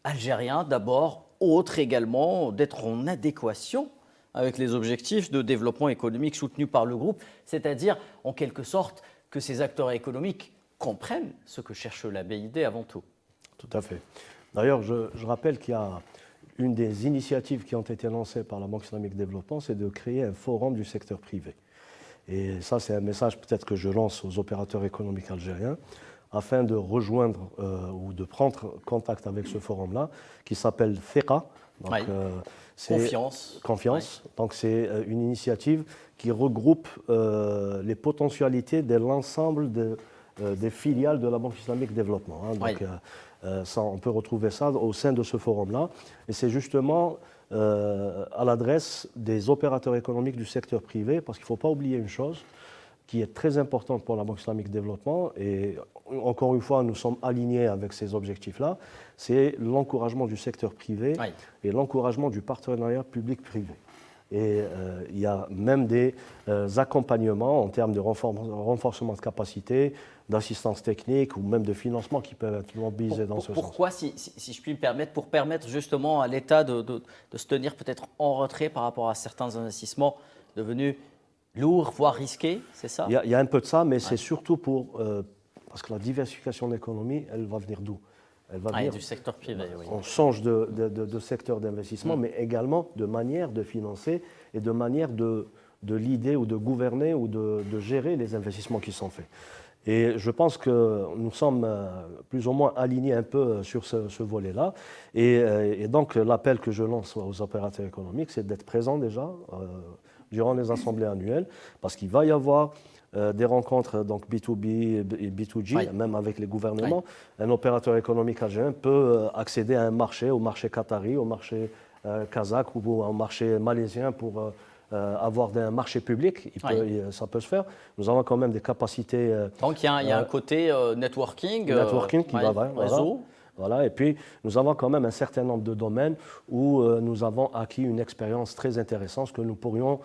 algériens, d'abord, autres également, d'être en adéquation avec les objectifs de développement économique soutenus par le groupe, c'est-à-dire, en quelque sorte, que ces acteurs économiques comprennent ce que cherche la BID avant tout. Tout à fait. D'ailleurs, je rappelle qu'il y a une des initiatives qui ont été lancées par la Banque islamique de développement, c'est de créer un forum du secteur privé. Et ça, c'est un message peut-être que je lance aux opérateurs économiques algériens, afin de rejoindre ou de prendre contact avec ce forum-là, qui s'appelle FECA. Donc, oui. Confiance. Confiance. Oui. Donc, c'est une initiative qui regroupe les potentialités de l'ensemble des filiales de la Banque islamique de développement. Hein. Donc, oui. Ça, on peut retrouver ça au sein de ce forum-là. Et c'est justement à l'adresse des opérateurs économiques du secteur privé, parce qu'il ne faut pas oublier une chose qui est très importante pour la Banque islamique de développement, et encore une fois, nous sommes alignés avec ces objectifs-là, c'est l'encouragement du secteur privé oui. et l'encouragement du partenariat public-privé. Et il y a même des accompagnements en termes de renforcement de capacité, d'assistance technique ou même de financement qui peuvent être mobilisés dans ce sens. Pourquoi, si je puis me permettre, pour permettre justement à l'État de se tenir peut-être en retrait par rapport à certains investissements devenus lourds, voire risqués, c'est ça? Il y a un peu de ça, mais ouais. c'est surtout parce que la diversification de l'économie, elle va venir d'où? Elle va venir du secteur privé, oui. On change de secteur d'investissement, mais également de manière de financer et de manière de l'idée ou de gouverner ou de gérer les investissements qui sont faits. Et je pense que nous sommes plus ou moins alignés un peu sur ce volet-là. Et donc l'appel que je lance aux opérateurs économiques, c'est d'être présents déjà durant les assemblées annuelles, parce qu'il va y avoir des rencontres donc B2B et B2G, oui. même avec les gouvernements. Oui. Un opérateur économique algérien peut accéder à un marché, au marché qatari, au marché kazakh ou au marché malaisien pour avoir un marché public. Ça peut se faire. Nous avons quand même des capacités. Donc il y a un côté networking qui va, réseau. Voilà, et puis nous avons quand même un certain nombre de domaines où nous avons acquis une expérience très intéressante que nous pourrions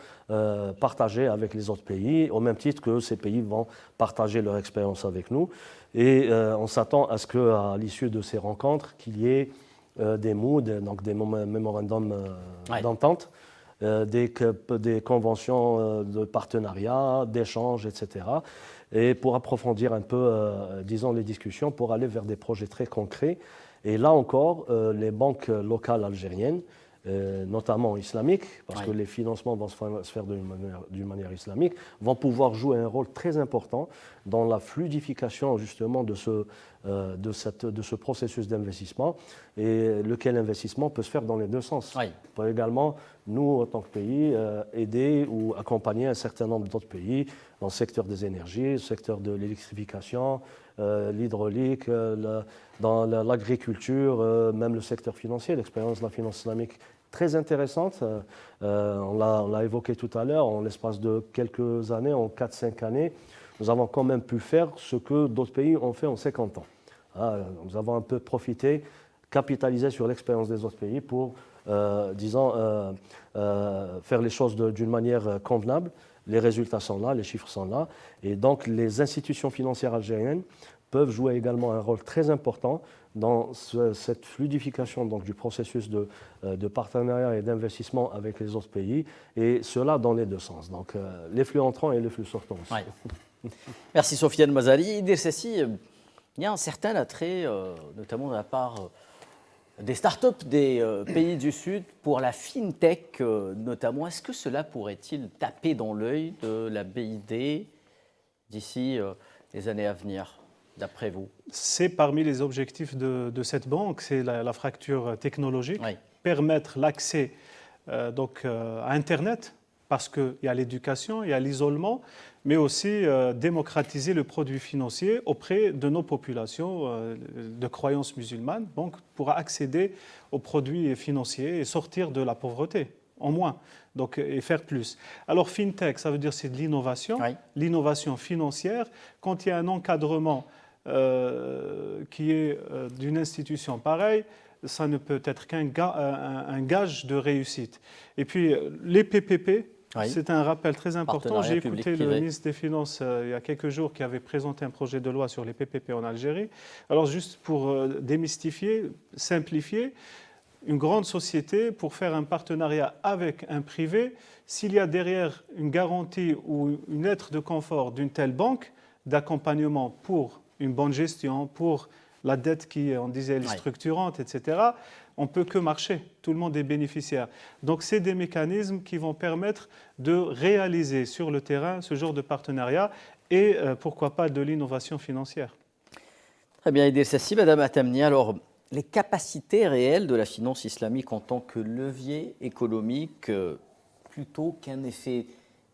partager avec les autres pays, au même titre que ces pays vont partager leur expérience avec nous. Et on s'attend à ce qu'à l'issue de ces rencontres, qu'il y ait des MOUD, donc des mémorandums d'entente, des conventions de partenariat, d'échange, etc. Et pour approfondir un peu, disons, les discussions, pour aller vers des projets très concrets. Et là encore, les banques locales algériennes, notamment islamiques, parce que les financements vont se faire d'une manière islamique, vont pouvoir jouer un rôle très important dans la fluidification justement de ce processus d'investissement, et lequel investissement peut se faire dans les deux sens. Oui. On peut également, nous, en tant que pays, aider ou accompagner un certain nombre d'autres pays dans le secteur des énergies, le secteur de l'électrification, l'hydraulique, dans l'agriculture, même le secteur financier, l'expérience de la finance islamique très intéressante. On l'a évoqué tout à l'heure, en l'espace de quelques années, en 4-5 années, nous avons quand même pu faire ce que d'autres pays ont fait en 50 ans. Nous avons un peu profité, capitalisé sur l'expérience des autres pays pour, disons, faire les choses d'une manière convenable. Les résultats sont là, les chiffres sont là. Et donc, les institutions financières algériennes peuvent jouer également un rôle très important dans cette fluidification donc, du processus de partenariat et d'investissement avec les autres pays, et cela dans les deux sens. Donc, les flux entrants et les flux sortants aussi. Ouais. Merci Sofiane Mazali. Il y a un certain attrait, notamment de la part des startups des pays du Sud pour la FinTech notamment. Est-ce que cela pourrait-il taper dans l'œil de la BID d'ici les années à venir, d'après vous? C'est parmi les objectifs de cette banque, c'est la fracture technologique, permettre l'accès à Internet parce qu'il y a l'éducation, il y a l'isolement, mais aussi démocratiser le produit financier auprès de nos populations de croyances musulmanes, donc pour accéder aux produits financiers et sortir de la pauvreté, en moins, donc, et faire plus. Alors FinTech, ça veut dire c'est de l'innovation, Oui. l'innovation financière. Quand il y a un encadrement qui est d'une institution pareille, ça ne peut être qu'un gage de réussite. Et puis les PPP, Oui. c'est un rappel très important. Partenariat J'ai écouté le public-privé. ministre des Finances il y a quelques jours qui avait présenté un projet de loi sur les PPP en Algérie. Alors juste pour démystifier, simplifier, une grande société, pour faire un partenariat avec un privé, s'il y a derrière une garantie ou une lettre de confort d'une telle banque, d'accompagnement pour une bonne gestion, pour la dette qui, on disait, elle est structurante, etc., on ne peut que marcher. Tout le monde est bénéficiaire. Donc, c'est des mécanismes qui vont permettre de réaliser sur le terrain ce genre de partenariat et, pourquoi pas, de l'innovation financière. Très bien, Idriss Sassi, Madame Atamni. Alors, les capacités réelles de la finance islamique en tant que levier économique, plutôt qu'un effet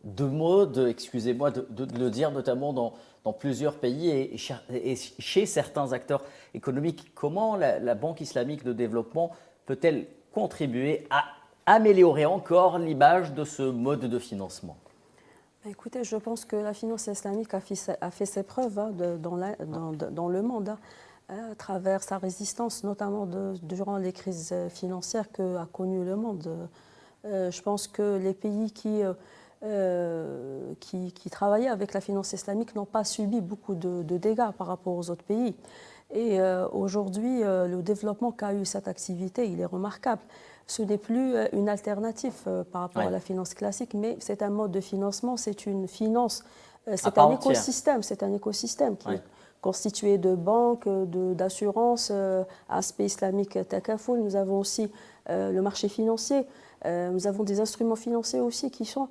de mode, excusez-moi de le dire, notamment dans plusieurs pays et chez certains acteurs économiques. Comment la Banque islamique de développement peut-elle contribuer à améliorer encore l'image de ce mode de financement ? Écoutez, je pense que la finance islamique a fait ses preuves dans le monde, à travers sa résistance, notamment durant les crises financières qu'a connues le monde. Je pense que les pays qui travaillaient avec la finance islamique n'ont pas subi beaucoup de dégâts par rapport aux autres pays. Et aujourd'hui, le développement qu'a eu cette activité, il est remarquable. Ce n'est plus une alternative par rapport à la finance classique, mais c'est un mode de financement, c'est une finance, c'est un écosystème qui est constitué de banques, d'assurances, aspect islamique Takaful. Nous avons aussi le marché financier, nous avons des instruments financiers aussi qui sont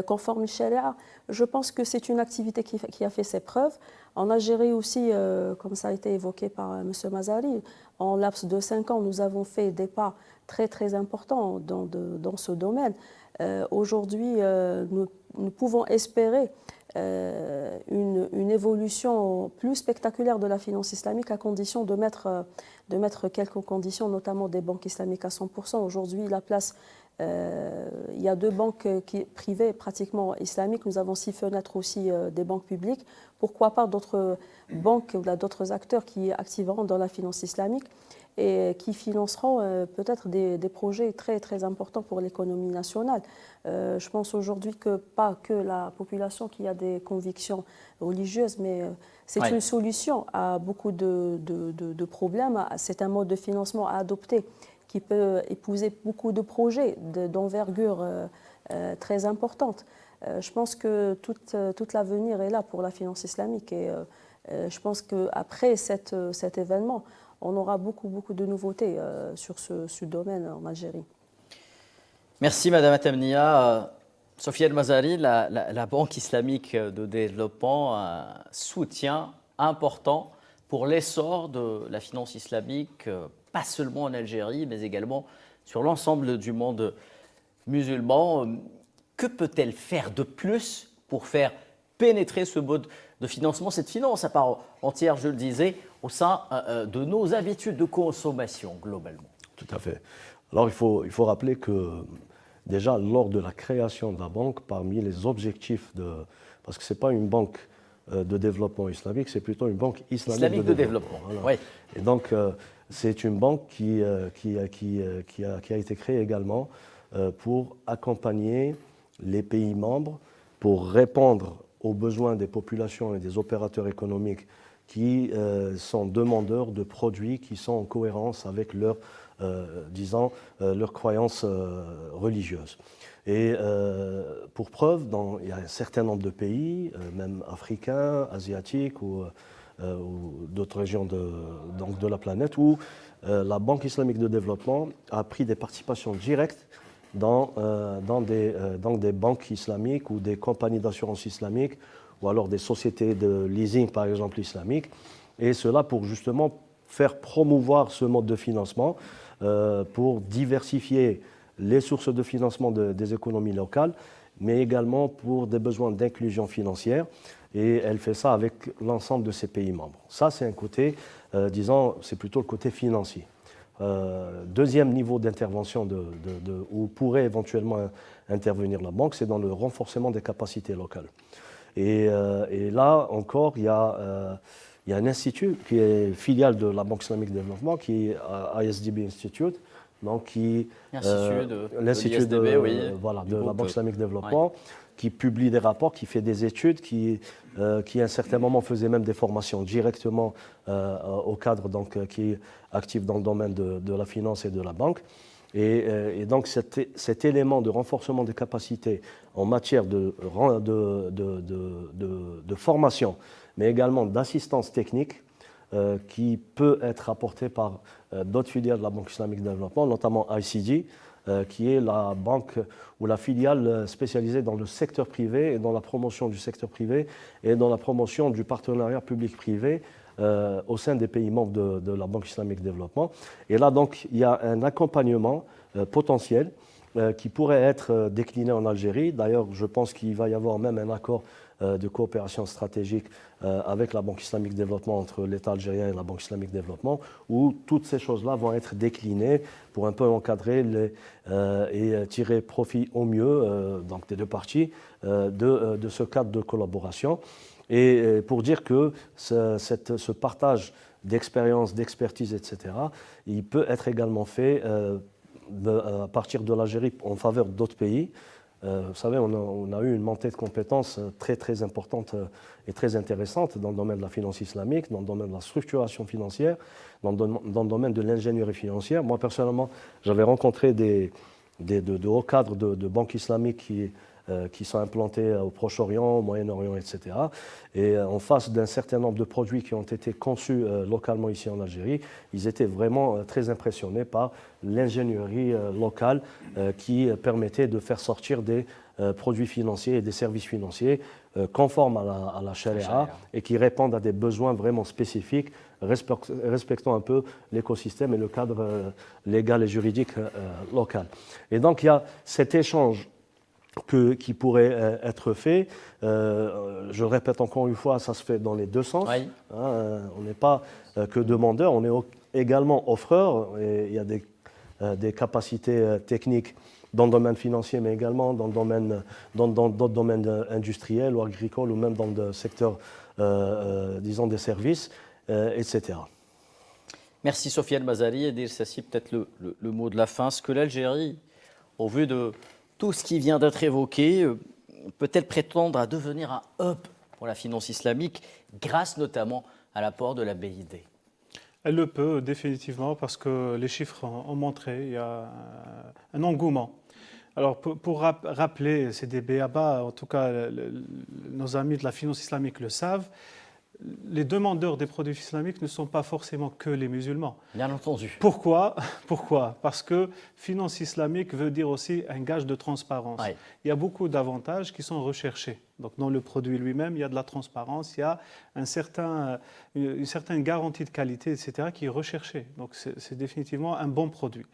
conformes au Sharia. Je pense que c'est une activité qui a fait ses preuves. En Algérie aussi, comme ça a été évoqué par M. Mazari, en laps de 5 ans, nous avons fait des pas très très importants dans ce domaine. Aujourd'hui, nous pouvons espérer une évolution plus spectaculaire de la finance islamique à condition de mettre quelques conditions, notamment des banques islamiques à 100%. Aujourd'hui, la place, il y a 2 banques privées pratiquement islamiques. Nous avons 6 fenêtres aussi des banques publiques. Pourquoi pas d'autres banques ou d'autres acteurs qui activeront dans la finance islamique et qui financeront peut-être des projets très, très importants pour l'économie nationale. Je pense aujourd'hui que pas que la population qui a des convictions religieuses, mais c'est une solution à beaucoup de problèmes. C'est un mode de financement à adopter qui peut épouser beaucoup de projets d'envergure très importante. Je pense que toute l'avenir est là pour la finance islamique et je pense qu'après cet événement, on aura beaucoup de nouveautés sur ce domaine en Algérie. Merci Madame Atamnia. Sofiane Mazari, la Banque islamique de développement a un soutien important pour l'essor de la finance islamique, pas seulement en Algérie, mais également sur l'ensemble du monde musulman. Que peut-elle faire de plus pour faire pénétrer ce mode de financement, cette finance à part entière, je le disais, au sein de nos habitudes de consommation globalement? Tout à fait. Alors il faut rappeler que déjà lors de la création de la banque, parmi les objectifs parce que ce n'est pas une banque de développement islamique, c'est plutôt une banque islamique de développement. Voilà. Oui. Et donc c'est une banque qui a été créée également pour accompagner les pays membres, pour répondre aux besoins des populations et des opérateurs économiques qui sont demandeurs de produits qui sont en cohérence avec leurs croyances religieuses. Et pour preuve, il y a un certain nombre de pays, même africains, asiatiques ou d'autres régions de la planète, où la Banque islamique de développement a pris des participations directes dans des banques islamiques ou des compagnies d'assurance islamiques ou alors des sociétés de leasing, par exemple, islamiques. Et cela pour justement faire promouvoir ce mode de financement, pour diversifier les sources de financement des économies locales mais également pour des besoins d'inclusion financière. Et elle fait ça avec l'ensemble de ses pays membres. Ça, c'est un côté, disons, c'est plutôt le côté financier. Deuxième niveau d'intervention où pourrait éventuellement intervenir la banque, c'est dans le renforcement des capacités locales. Et là encore, il y a un institut qui est filiale de la Banque islamique de développement, qui est ISDB Institute, donc l'Institut de la Banque islamique de développement, qui publie des rapports, qui fait des études, qui à un certain moment faisait même des formations directement au cadre qui est actif dans le domaine de la finance et de la banque. Et donc cet élément de renforcement des capacités en matière de formation, mais également d'assistance technique, qui peut être apporté par d'autres filiales de la Banque islamique de développement, notamment ICD, qui est la banque ou la filiale spécialisée dans le secteur privé et dans la promotion du secteur privé et dans la promotion du partenariat public-privé au sein des pays membres de la Banque islamique de développement. Et là, donc, il y a un accompagnement potentiel qui pourrait être décliné en Algérie. D'ailleurs, je pense qu'il va y avoir même un accord de coopération stratégique avec la Banque islamique de développement, entre l'État algérien et la Banque islamique de développement, où toutes ces choses-là vont être déclinées pour un peu encadrer et tirer profit au mieux, donc des deux parties, de ce cadre de collaboration. Et pour dire que ce partage d'expérience, d'expertise, etc., il peut être également fait à partir de l'Algérie en faveur d'autres pays. Vous savez, on a eu une montée de compétences très, très importante et très intéressante dans le domaine de la finance islamique, dans le domaine de la structuration financière, dans le domaine de l'ingénierie financière. Moi, personnellement, j'avais rencontré de hauts cadres de banques islamiques qui sont implantés au Proche-Orient, au Moyen-Orient, etc. Et en face d'un certain nombre de produits qui ont été conçus localement ici en Algérie, ils étaient vraiment très impressionnés par l'ingénierie locale qui permettait de faire sortir des produits financiers et des services financiers conformes à la charia et qui répondent à des besoins vraiment spécifiques, respectant un peu l'écosystème et le cadre légal et juridique local. Et donc il y a cet échange qui pourrait être fait. Je le répète encore une fois, ça se fait dans les deux sens. Oui. On n'est pas que demandeur, on est également offreur. Et il y a des capacités techniques dans le domaine financier, mais également dans d'autres domaines industriels ou agricoles, ou même dans le secteur, disons, des services, etc. Merci Sofiane Mazari. Et Dir Sassi, peut-être le mot de la fin. Est-ce que l'Algérie, au vu de tout ce qui vient d'être évoqué, peut-elle prétendre à devenir un hub pour la finance islamique, grâce notamment à l'apport de la BID? Elle le peut définitivement, parce que les chiffres ont montré, il y a un engouement. Alors pour rappeler, c'est des b.a.-ba, en tout cas nos amis de la finance islamique le savent, les demandeurs des produits islamiques ne sont pas forcément que les musulmans. Bien entendu. Pourquoi ? Parce que finance islamique veut dire aussi un gage de transparence. Ouais. Il y a beaucoup d'avantages qui sont recherchés. Donc dans le produit lui-même, il y a de la transparence, il y a une certaine garantie de qualité, etc., qui est recherchée. Donc c'est définitivement un bon produit.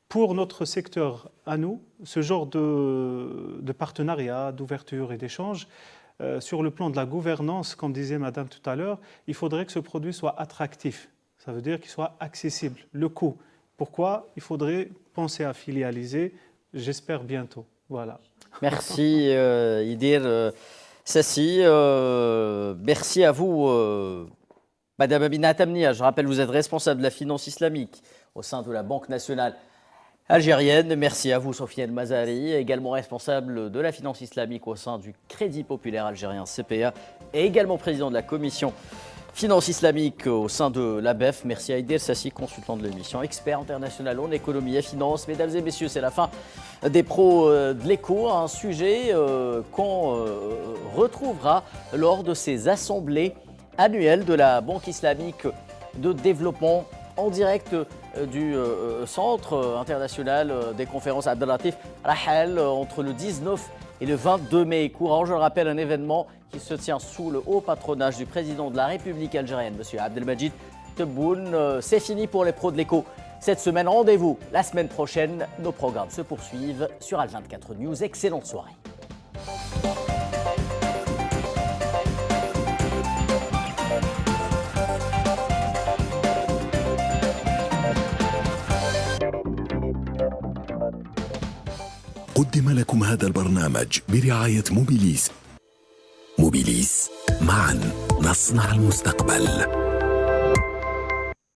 Pour notre secteur à nous, ce genre de partenariat, d'ouverture et d'échange, sur le plan de la gouvernance, comme disait Madame tout à l'heure, il faudrait que ce produit soit attractif. Ça veut dire qu'il soit accessible. Le coût. Pourquoi ? Il faudrait penser à filialiser, j'espère bientôt. Voilà. Merci Idir Sassi. Merci à vous, Madame Amina Tamnia. Je rappelle, vous êtes responsable de la finance islamique au sein de la Banque nationale algérienne. Merci à vous, Sofiane Mazari, également responsable de la finance islamique au sein du Crédit populaire algérien CPA et également président de la commission finance islamique au sein de l'ABEF. Merci à Idir Sassi, consultant de l'émission, expert international en économie et finance. Mesdames et messieurs, c'est la fin des pros de l'écho, un sujet qu'on retrouvera lors de ces assemblées annuelles de la Banque islamique de développement en direct du Centre international des conférences Abdellatif Rahal entre le 19 et le 22 mai courant. Je le rappelle, un événement qui se tient sous le haut patronage du président de la République algérienne, M. Abdelmajid Tebboune. C'est fini pour les pros de l'écho cette semaine. Rendez-vous la semaine prochaine. Nos programmes se poursuivent sur Al24 News. Excellente soirée. قدم لكم هذا البرنامج برعاية موبيليس. موبيليس، معا نصنع المستقبل.